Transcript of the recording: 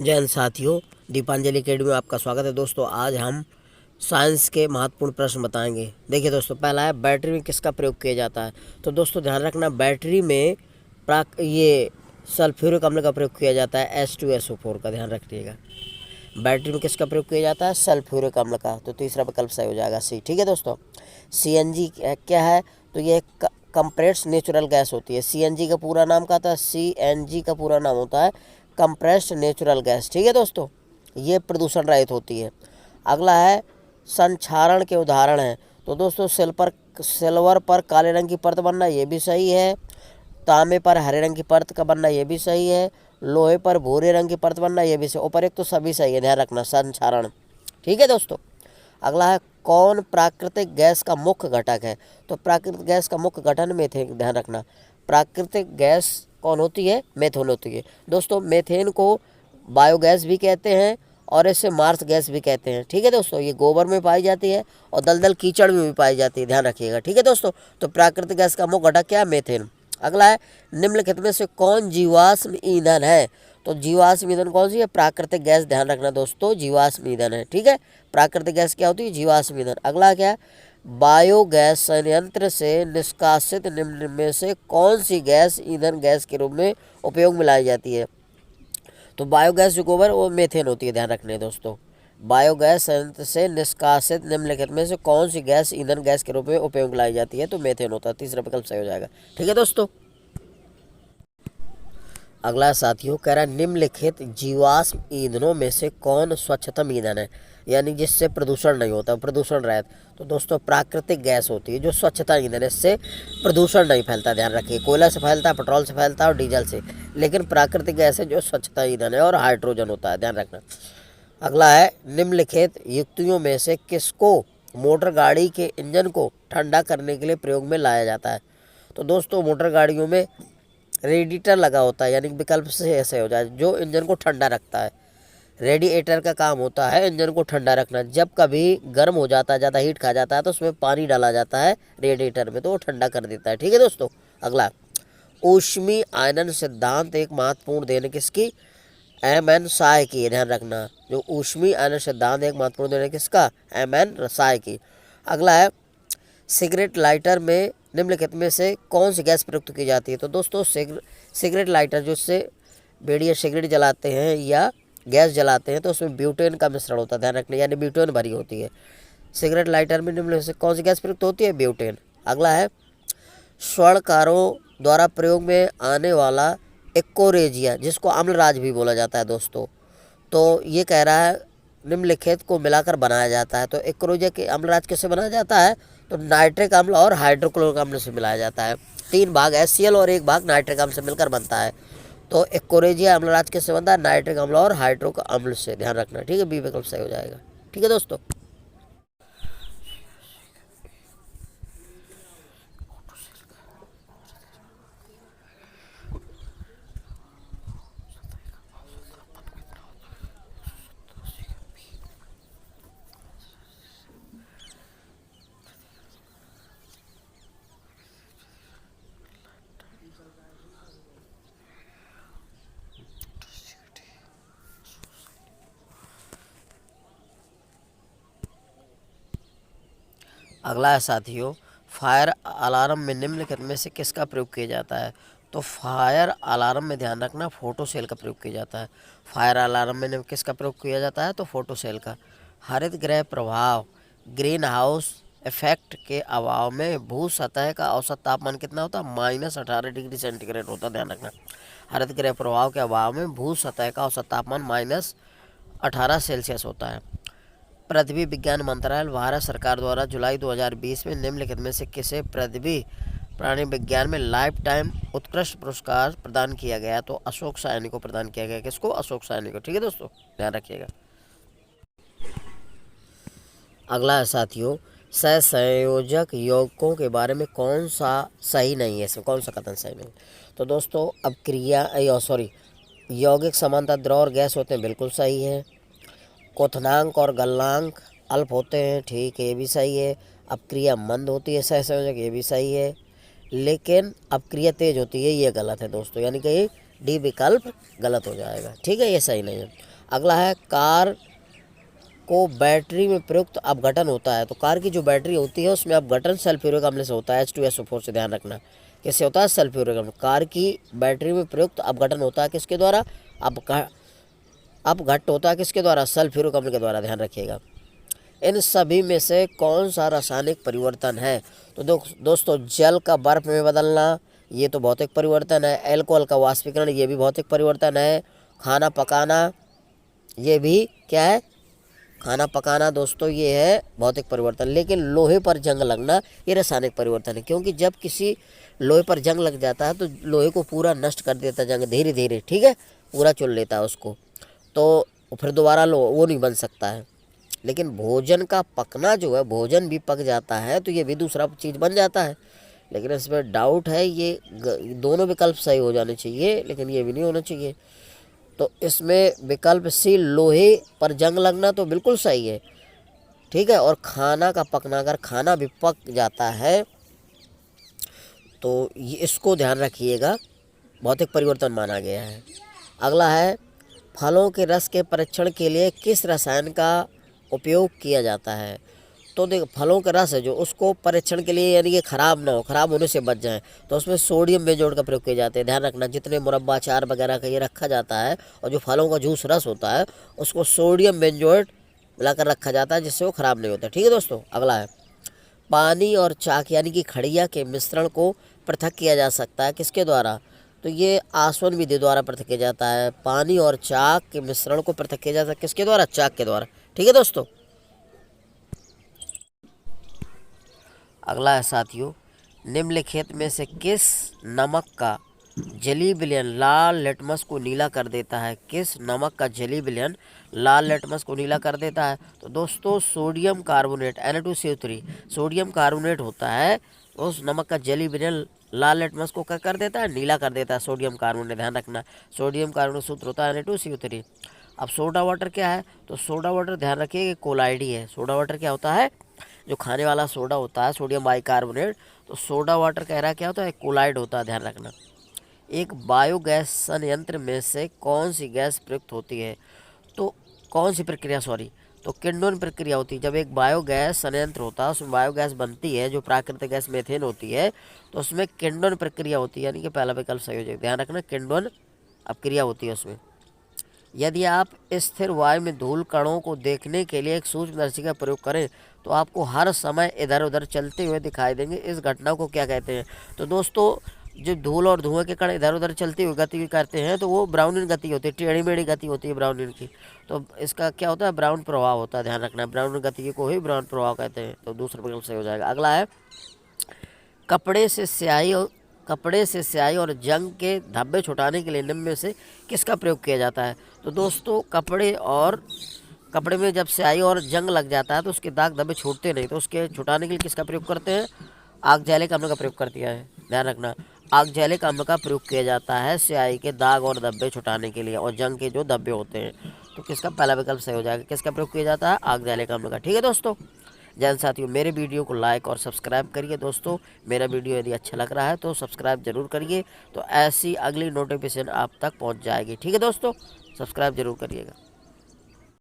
जय हिंद साथियों, दीपांजलि अकेडमी में आपका स्वागत है। दोस्तों आज हम साइंस के महत्वपूर्ण प्रश्न बताएंगे। देखिए दोस्तों, पहला है बैटरी में किसका प्रयोग किया जाता है। तो दोस्तों ध्यान रखना, बैटरी में ये सल्फ्यूरिक अम्ल का प्रयोग किया जाता है, H2SO4 का ध्यान रखिएगा। बैटरी में किसका प्रयोग किया जाता है? सल्फ्यूरिक अम्ल का। तो तीसरा विकल्प सही हो जाएगा, सी। ठीक है दोस्तों, CNG क्या है? तो ये कंप्रेस्ड नेचुरल गैस होती है। CNG का पूरा नाम क्या था? CNG का पूरा नाम होता है कंप्रेस्ड नेचुरल गैस। ठीक है दोस्तों, ये प्रदूषण रहित होती है। अगला है संक्षारण के उदाहरण हैं। तो दोस्तों सिल्वर पर काले रंग की परत बनना, ये भी सही है। तांबे पर हरे रंग की परत का बनना, ये भी सही है। लोहे पर भूरे रंग की परत बनना, ये भी सही। ऊपर तो सभी सही है, ध्यान रखना, संक्षारण। ठीक है दोस्तों, अगला है कौन प्राकृतिक गैस का मुख्य घटक है? तो प्राकृतिक गैस का मुख्य घटक मीथेन, ध्यान रखना। प्राकृतिक गैस कौन होती है? मीथेन होती है। दोस्तों मीथेन को बायोगैस भी कहते हैं और इसे मार्स गैस भी कहते हैं। ठीक है दोस्तों, ये गोबर में पाई जाती है और दलदल कीचड़ में भी पाई जाती है, ध्यान रखिएगा। ठीक है दोस्तों, तो प्राकृतिक गैस का मुख्य घटक क्या है? मीथेन। अगला है निम्नलिखित में से कौन जीवाश्म ईंधन है? तो जीवाश्म ईंधन कौन सी है? प्राकृतिक गैस, ध्यान रखना दोस्तों, जीवाश्म ईंधन है। ठीक है, प्राकृतिक गैस क्या होती है? जीवाश्म ईंधन। अगला क्या है? बायोगैस संयंत्र से निष्कासित निम्न में से कौन सी गैस ईंधन गैस के रूप में उपयोग में लाई जाती है? तो बायोगैस जो गोबर वो मीथेन होती है, ध्यान रखने दोस्तों। बायोगैस संयंत्र से निष्कासित निम्नलिखित में से कौन सी गैस ईंधन गैस के रूप में उपयोग में लाई जाती है? तो मीथेन होता है। तीसरा विकल्प सही हो जाएगा। ठीक है दोस्तों, अगला साथियों कह रहा है निम्नलिखित जीवाश्म ईंधनों में से कौन स्वच्छतम ईंधन है, यानी जिससे प्रदूषण नहीं होता, प्रदूषण रहित। तो दोस्तों प्राकृतिक गैस होती है जो स्वच्छता ईंधन है, इससे प्रदूषण नहीं फैलता, ध्यान रखिए। कोयला से फैलता है, पेट्रोल से फैलता है और डीजल से, लेकिन प्राकृतिक गैस है जो स्वच्छता ईंधन है और हाइड्रोजन होता है, ध्यान रखना। अगला है निम्नलिखित युक्तियों में से किसको मोटर गाड़ी के इंजन को ठंडा करने के लिए प्रयोग में लाया जाता है? तो दोस्तों मोटर गाड़ियों में रेडिएटर लगा होता है, यानी विकल्प से ऐसे हो जाए जो इंजन को ठंडा रखता है। रेडिएटर का काम होता है इंजन को ठंडा रखना। जब कभी गर्म हो जाता है, ज़्यादा हीट खा जाता है, तो उसमें पानी डाला जाता है रेडिएटर में, तो वो ठंडा कर देता है। ठीक है दोस्तों, अगला ऊष्मीय आयनन सिद्धांत एक महत्वपूर्ण देन किसकी? M.N. साय की, ध्यान रखना। जो ऊष्मीय आयनन सिद्धांत एक महत्वपूर्ण देन किसका? M.N. साय की। अगला है सिगरेट लाइटर में निम्नलिखित में से कौन सी गैस प्रयुक्त की जाती है? तो दोस्तों सिगरेट लाइटर जो से बीड़ी सिगरेट जलाते हैं या गैस जलाते हैं, तो उसमें ब्यूटेन का मिश्रण होता है, ध्यान रखना, यानी ब्यूटेन भरी होती है। सिगरेट लाइटर में निम्नलिखित से कौन सी गैस प्रयुक्त होती है? ब्यूटेन। अगला है स्वर्णकारों द्वारा प्रयोग में आने वाला एक्कोरेजिया, जिसको अम्लराज भी बोला जाता है दोस्तों, तो ये कह रहा है निम्नलिखित को मिलाकर बनाया जाता है। तो एक्कोरेजिया के अम्लराज किससे बनाया जाता है? तो नाइट्रिक अम्ल और हाइड्रोक्लोरिक अम्ल से मिलाया जाता है। 3 भाग HCl और 1 भाग नाइट्रिक अम्ल से मिलकर बनता है। तो एक्कोरेजिया अम्लराज किससे बनता है? नाइट्रिक अम्ल और हाइड्रोक्लोरिक अम्ल से, ध्यान रखना। ठीक है, बी विकल्प सही हो जाएगा। ठीक है दोस्तों, अगला है साथियों फायर अलार्म में निम्नलिखित में से किसका प्रयोग किया जाता है? तो फायर अलार्म में ध्यान रखना फोटो सेल का प्रयोग किया जाता है। फायर अलार्म में किसका प्रयोग किया जाता है? तो फोटो सेल का। हरित गृह प्रभाव ग्रीन हाउस इफेक्ट के अभाव में भू सतह का औसत तापमान कितना होता है? -18 डिग्री सेंटीग्रेड होता है, ध्यान रखना। हरित गृह प्रभाव के अभाव में भू सतह का औसत तापमान -18 सेल्सियस होता है। पृथ्वी विज्ञान मंत्रालय भारत सरकार द्वारा जुलाई 2020 में निम्नलिखित में से किसे पृथ्वी प्राणी विज्ञान में लाइफ टाइम उत्कृष्ट पुरस्कार प्रदान किया गया? तो अशोक सायनी को प्रदान किया गया। किसको? अशोक सायनी को। ठीक है दोस्तों, ध्यान रखिएगा। अगला है साथियों सहसंयोजक यौगिकों के बारे में कौन सा सही नहीं है, इसमें कौन सा कथन सही नहीं? तो दोस्तों अब यौगिक समानता द्रव और गैस होते हैं, बिल्कुल सही है। क्वथनांक और गलनांक अल्प होते हैं, ठीक है, ये भी सही है। अपक्रिया मंद होती है सहसंयोजक, ये भी सही है। लेकिन अपक्रिया तेज होती है, ये गलत है दोस्तों, यानी कि डी विकल्प गलत हो जाएगा। ठीक है, ये सही नहीं है। अगला है कार को बैटरी में प्रयुक्त अपघटन होता है। तो कार की जो बैटरी होती है उसमें अपघटन सल्फ्यूरिक अम्ल से होता है, H2SO4 से, ध्यान रखना। किससे होता है? सल्फ्यूरिक अम्ल। कार की बैटरी में प्रयुक्त अपघटन होता है किसके द्वारा? अपघट होता है किसके द्वारा? सल्फ्यूरिक अम्ल के द्वारा, ध्यान रखिएगा। इन सभी में से कौन सा रासायनिक परिवर्तन है? तो दोस्तों, जल का बर्फ में बदलना, ये तो भौतिक परिवर्तन है। एल्कोहल का वाष्पीकरण, ये भी भौतिक परिवर्तन है। खाना पकाना, ये भी क्या है? खाना पकाना दोस्तों, ये है भौतिक परिवर्तन। लेकिन लोहे पर जंग लगना, ये रासायनिक परिवर्तन है, क्योंकि जब किसी लोहे पर जंग लग जाता है तो लोहे को पूरा नष्ट कर देता है जंग, धीरे धीरे, ठीक है, पूरा चुन लेता है उसको, तो फिर दोबारा वो नहीं बन सकता है। लेकिन भोजन का पकना जो है, भोजन भी पक जाता है तो ये भी दूसरा चीज़ बन जाता है। लेकिन इसमें डाउट है, ये दोनों विकल्प सही हो जाने चाहिए, लेकिन ये भी नहीं होना चाहिए। तो इसमें विकल्प सी, लोहे पर जंग लगना, तो बिल्कुल सही है। ठीक है, और खाना का पकना, अगर खाना भी पक जाता है तो ये, इसको ध्यान रखिएगा, भौतिक परिवर्तन माना गया है। अगला है फलों के रस के परीक्षण के लिए किस रसायन का उपयोग किया जाता है? तो देखो, फलों का रस है जो, उसको परीक्षण के लिए, यानी कि खराब ना हो, खराब होने से बच जाए, तो उसमें सोडियम बेंजोएट का प्रयोग किया जाता है। ध्यान रखना, जितने मुरब्बा, अचार वगैरह का ये रखा जाता है, और जो फलों का जूस रस होता है उसको सोडियम बेंजोएट मिलाकर रखा जाता है, जिससे वो खराब नहीं होता। ठीक है दोस्तों। अगला है पानी और चाक यानी कि खड़िया के मिश्रण को पृथक किया जा सकता है किसके द्वारा? तो ये आसवन विधि द्वारा पृथक किया जाता है। पानी और चाक के मिश्रण को पृथक किया जाता है किसके द्वारा? चाक के द्वारा। ठीक है दोस्तों। अगला है साथियों, निम्नलिखित में से किस नमक का जलीय विलयन लाल लेटमस को नीला कर देता है? किस नमक का जलीय विलयन लाल लेटमस को नीला कर देता है? तो दोस्तों, sodium carbonate, Na2CO3 sodium carbonate होता है, उस नमक का जलीय विलयन लाल लेटमस को क्या कर देता है? नीला कर देता है, सोडियम कार्बोनेट। ध्यान रखना, सोडियम कार्बोनेट सूत्र होता है Na2CO3। अब सोडा वाटर क्या है? तो सोडा वाटर, ध्यान रखिए, कोलाइडी है। सोडा वाटर क्या होता है? जो खाने वाला सोडा होता है, सोडियम बाइकार्बोनेट, तो सोडा वाटर कह रहा क्या होता है? कोलाइड होता है, ध्यान रखना। एक बायोगैस संयंत्र में से कौन सी गैस प्रयुक्त होती है? तो कौन सी प्रक्रिया, तो किंडोन प्रक्रिया होती है। जब एक बायोगैस संयंत्र होता है, उसमें बायोगैस बनती है, जो प्राकृतिक गैस मेथेन होती है, तो उसमें किंडोन प्रक्रिया होती है, यानी कि पहला विकल्प सही हो जाएगा। ध्यान रखना, किंडोन अपक्रिया होती है उसमें। यदि आप स्थिर वायु में धूल कणों को देखने के लिए एक सूक्ष्मदर्शी का प्रयोग करें तो आपको हर समय इधर उधर चलते हुए दिखाई देंगे। इस घटना को क्या कहते हैं? तो दोस्तों, जब धूल और धुएं के कण इधर उधर चलते हुए गति करते हैं तो वो ब्राउनिन गति होती है, टेढ़ी मेढ़ी गति होती है ब्राउनिन की। तो इसका क्या होता है? ब्राउन प्रभाव होता है। ध्यान रखना, ब्राउनिन गति को ही ब्राउन प्रभाव कहते हैं। तो दूसरा विकल्प सही हो जाएगा। अगला है कपड़े से स्याही और जंग के धब्बे छुटाने के लिए निम्न में से किसका प्रयोग किया जाता है? तो दोस्तों, कपड़े में जब स्याही और जंग लग जाता है तो उसके दाग धब्बे छूटते नहीं, तो उसके छुटाने के लिए किसका प्रयोग करते हैं? ऑक्जेलिक अम्ल का प्रयोग कर दिया है। ध्यान रखना, ऑक्जेलिक अम्ल का प्रयोग किया जाता है स्याही के दाग और धब्बे छुटाने के लिए, और जंग के जो धब्बे होते हैं। तो किसका पहला विकल्प सही हो जाएगा? किसका प्रयोग किया जाता है? ऑक्जेलिक अम्ल का। ठीक है दोस्तों। जैन साथियों, मेरे वीडियो को लाइक और सब्सक्राइब करिए दोस्तों। मेरा वीडियो यदि अच्छा लग रहा है तो सब्सक्राइब जरूर करिए, तो ऐसी अगली नोटिफिकेशन आप तक पहुंच जाएगी। ठीक है दोस्तों, सब्सक्राइब जरूर करिएगा।